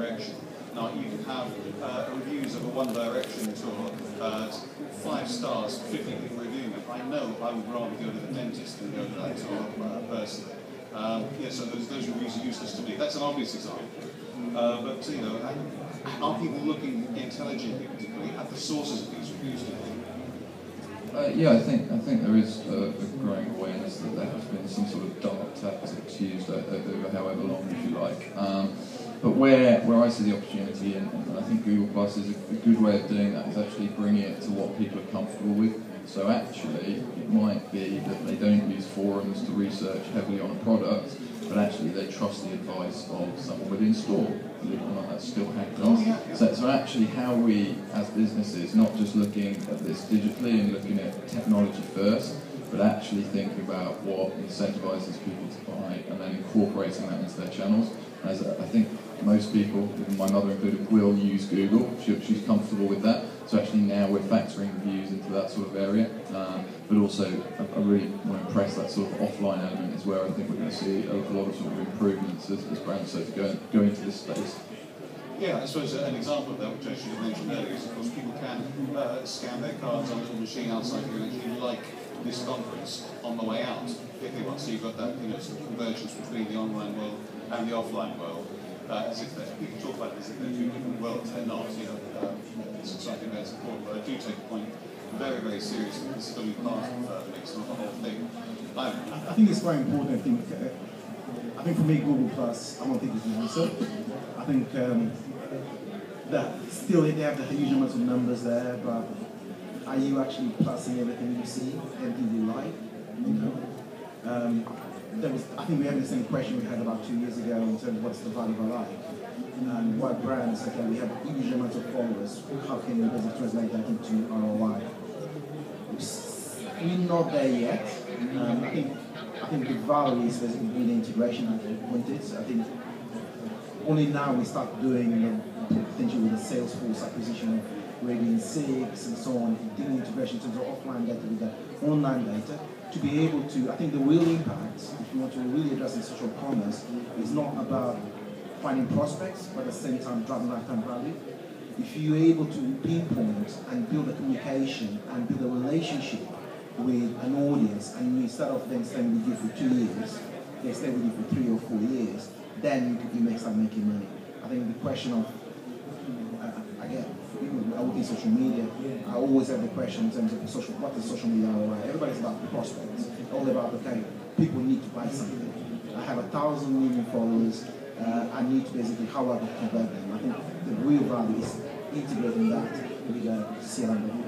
Direction. Now, you can have reviews of a One Direction tour, 5 stars, 50 people reviewing it. I know I would rather go to the dentist than go to that tour personally. Yeah, so those reviews are useless to me. That's an obvious example. But, you know, are people looking intelligently, particularly, at the sources of these reviews, do you think? Yeah, I think there is a growing awareness that there has been some sort of dark tactics used over however long, if you like. But where I see the opportunity, and I think Google Plus is a good way of doing that, is actually bringing it to what people are comfortable with. So actually, it might be that they don't use forums to research heavily on a product, but actually they trust the advice of someone within store. Believe it or not, that's still happening. So actually how we, as businesses, not just looking at this digitally and looking at technology first, but actually thinking about what incentivizes people to buy and then incorporating that into their channels. As I think most people, even my mother included, will use Google. She's comfortable with that. So actually now we're factoring reviews into that sort of area. But also, I really want to impress that sort of offline element is where I think we're going to see a lot of sort of improvements as brands start to go into this space. Yeah, I suppose an example of that, which I should have mentioned earlier, is of course people can scan their cards on a little machine outside here and actually like this conference on the way out, if they want. So you've got that, you know, sort of convergence between the online world and the offline world. As if people talk about it as if they're two different worlds. They're not. You know, it's something that's important. But I do take the point very, very seriously. This is going to be part of the mix, not the whole thing. I think it's very important. I think for me, Google Plus, I don't think it's the answer. I think that still they have the huge amounts of numbers there, but are you actually plusing everything you see, everything you like? You know. I think we had the same question we had about 2 years ago in terms of what's the value of our life. And what brands, okay, we have a huge amount of followers, how can we basically translate that into ROI? We're not there yet. I think the value is basically doing the integration as you pointed. I think only now we start doing potentially with the Salesforce acquisition of Radiant 6 and so on, doing integration in terms of offline data with the online data. To be able to, I think the real impact, if you want to really address in social commerce, is not about finding prospects, but at the same time driving lifetime value. If you're able to pinpoint and build a communication and build a relationship with an audience, and instead of them staying with you for 2 years, they stay with you for 3 or 4 years, then you may start making money. I think the question of, again, I work in social media, I always have the question in terms of what is social media ROI? Everybody's about prospects, all about, okay, people need to buy something. I have 1,000 million followers, I need to basically, how I can convert them. I think the real value is integrating that with CRM.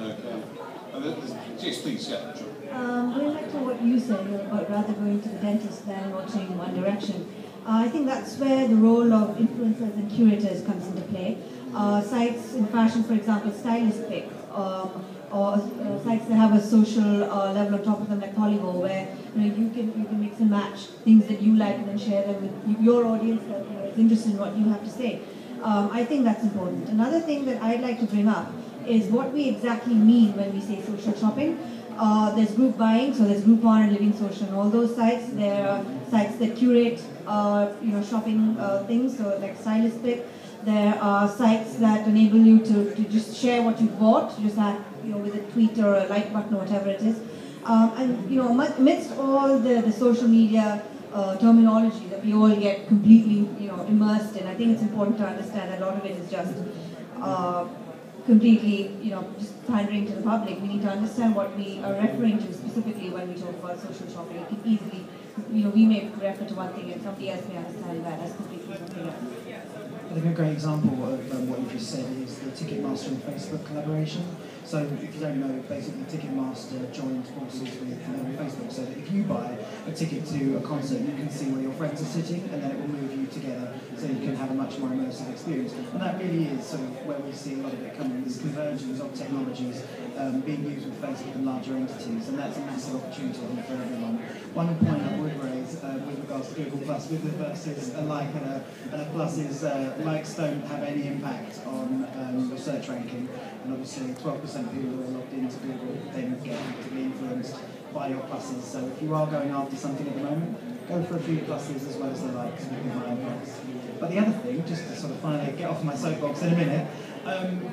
Okay. Yes, please, yeah, sure. Going back to what you said about rather going to the dentist than watching One Direction, I think that's where the role of influencers and curators comes into play. Sites in fashion, for example, Stylist Pick, or sites that have a social level on top of them, like Polygo, where you can mix and match things that you like and then share them with your audience that is interested in what you have to say. I think that's important. Another thing that I'd like to bring up is what we exactly mean when we say social shopping. There's group buying, so there's Groupon and Living Social and all those sites. There are sites that curate, shopping things, so like Stylist Pick. There are sites that enable you to just share what you bought, just have, with a tweet or a like button or whatever it is. Amidst all the social media terminology that we all get completely, immersed in, I think it's important to understand that a lot of it is just completely, just pandering to the public. We need to understand what we are referring to specifically when we talk about social shopping. It can easily, we may refer to one thing and somebody else may understand that as completely something else. I think a great example of what you just said is the Ticketmaster and Facebook collaboration. So if you don't know, basically Ticketmaster joined forces with Facebook, so that if you buy a ticket to a concert, you can see where your friends are sitting, and then it will move you together, so you can have a much more immersive experience. And that really is sort of where we see a lot of it coming, this convergence of technologies being used with Facebook and larger entities, and that's a massive opportunity for everyone. One point I would raise with regards to Google Plus, with the versus a like and a plus is likes don't have any impact on the search ranking, and obviously 12% of people who are logged into Google then get actively influenced by your pluses. So if you are going after something at the moment, go for a few pluses as well as the likes with my own posts. But the other thing, just to sort of finally get off my soapbox in a minute,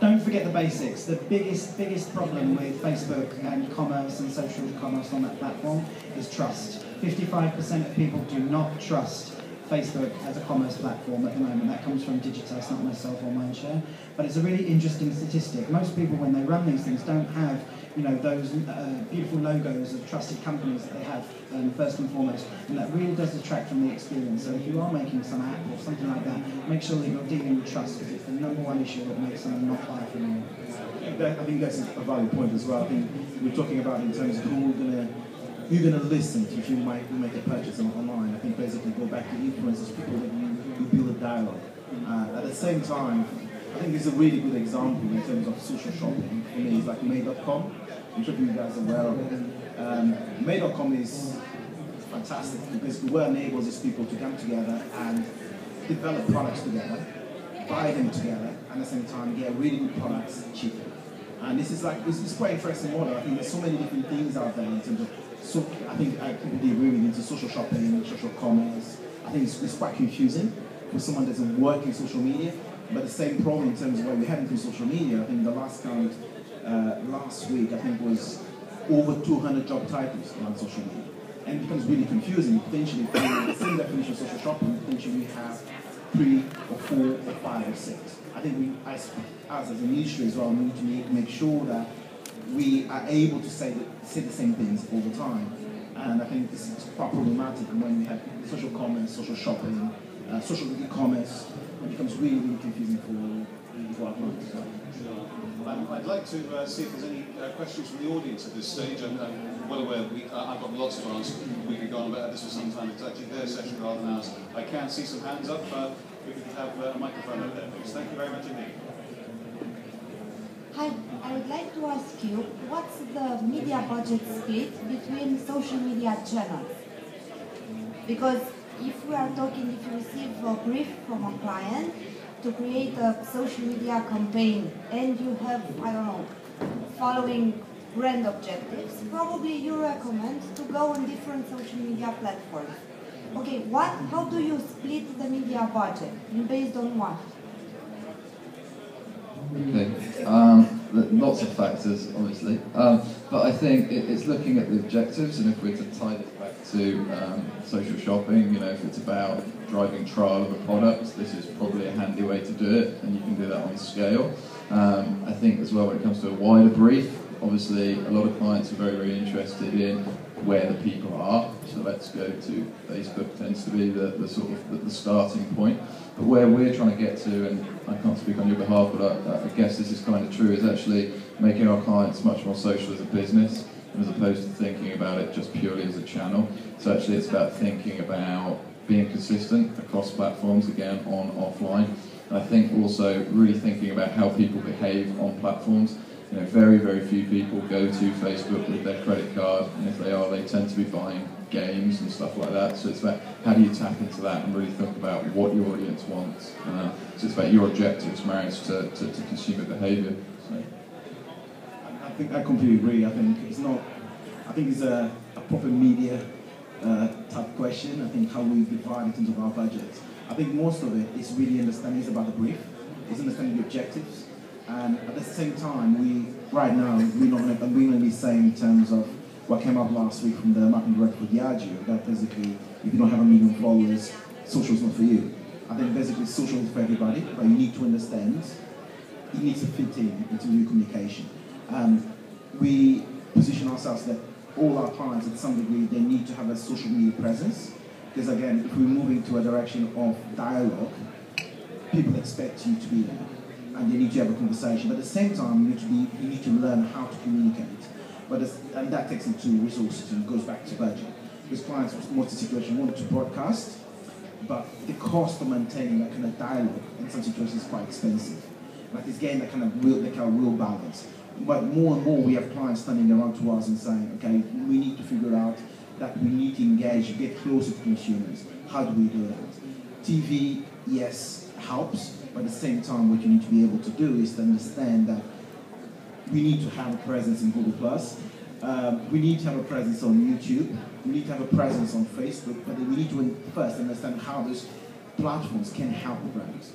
don't forget the basics. The biggest problem with Facebook and commerce and social commerce on that platform is trust. 55% of people do not trust Facebook as a commerce platform at the moment. That comes from Digitas, not myself or Mindshare. But it's a really interesting statistic. Most people, when they run these things, don't have those beautiful logos of trusted companies that they have first and foremost, and that really does detract from the experience. So if you are making some app or something like that, make sure that you're dealing with trust, because it's the number one issue that makes someone not buy from you. I think that's a valid point as well. I think we're talking about in terms of who you're gonna listen to if you might make a purchase online. I think basically go back to influencers, people that you build a dialogue. At the same time, I think it's a really good example in terms of social shopping. For me, it's like May.com. I'm sure you guys are aware of it. May.com is fantastic because what enables these people to come together and develop products together, buy them together, and at the same time get really good products cheaper. And this is it's quite interesting model. I think there's so many different things out there in terms of. So I think I completely agree with you into social shopping, social commerce. I think it's quite confusing for someone that doesn't work in social media. But the same problem in terms of what we're heading through social media. I think the last count last week, I think, was over 200 job titles on social media. And it becomes really confusing. Potentially, for the same definition of social shopping, potentially we have 3 or 4 or 5 or 6. I think we, as an industry as well, need to make sure that we are able to say the same things all the time. And I think this is quite problematic when we have social commerce, social shopping, social e-commerce. It becomes really, really confusing for our clients. I'd like to see if there's any questions from the audience at this stage. I'm well aware I've got lots to ask. We could go on about this for some time. It's actually their session rather than ours. I can see some hands up. We could have a microphone over there, please. Thank you very much indeed. Hi, I would like to ask you, what's the media budget split between social media channels? Because if we are talking, if you receive a brief from a client to create a social media campaign and you have, I don't know, following brand objectives, probably you recommend to go on different social media platforms. Okay, how do you split the media budget? Based on what? Okay, lots of factors, obviously, but I think it's looking at the objectives, and if we're to tie this back to social shopping, if it's about driving trial of a product, this is probably a handy way to do it, and you can do that on scale. I think as well when it comes to a wider brief, obviously a lot of clients are very, very interested in where the people are, so let's go to Facebook, tends to be the sort of the starting point. But where we're trying to get to, and I can't speak on your behalf, but I guess this is kind of true, is actually making our clients much more social as a business, as opposed to thinking about it just purely as a channel. So actually it's about thinking about being consistent across platforms, again, on, offline. And I think also really thinking about how people behave on platforms. Very, very few people go to Facebook with their credit card, and if they are, they tend to be buying games and stuff like that. So it's about how do you tap into that and really think about what your audience wants. So it's about your objectives married to consumer behaviour. So. I think I completely agree. I think it's a proper media type question. I think how we divide in terms of our budgets. I think most of it is really understanding it's about the brief, it's understanding the objectives. And at the same time, right now, we're not going to be saying in terms of what came up last week from the marketing director for Diageo, that basically, if you don't have 1 million followers, social is not for you. I think basically social is for everybody, but you need to understand, you need to fit into your communication. We position ourselves that all our clients, at some degree, they need to have a social media presence, because again, if we're moving to a direction of dialogue, people expect you to be there. And they need to have a conversation. But at the same time, you need to learn how to communicate. And that takes into resources and goes back to budget. Because clients, most of the situation, want to broadcast, but the cost of maintaining that kind of dialogue in some situations is quite expensive. Like it's getting that kind of real balance. But more and more, we have clients standing around to us and saying, okay, we need to figure out that we need to engage, get closer to consumers. How do we do that? TV, yes, helps. But at the same time, what you need to be able to do is to understand that we need to have a presence in Google+. We need to have a presence on YouTube. we need to have a presence on Facebook, but we need to first understand how those platforms can help brands.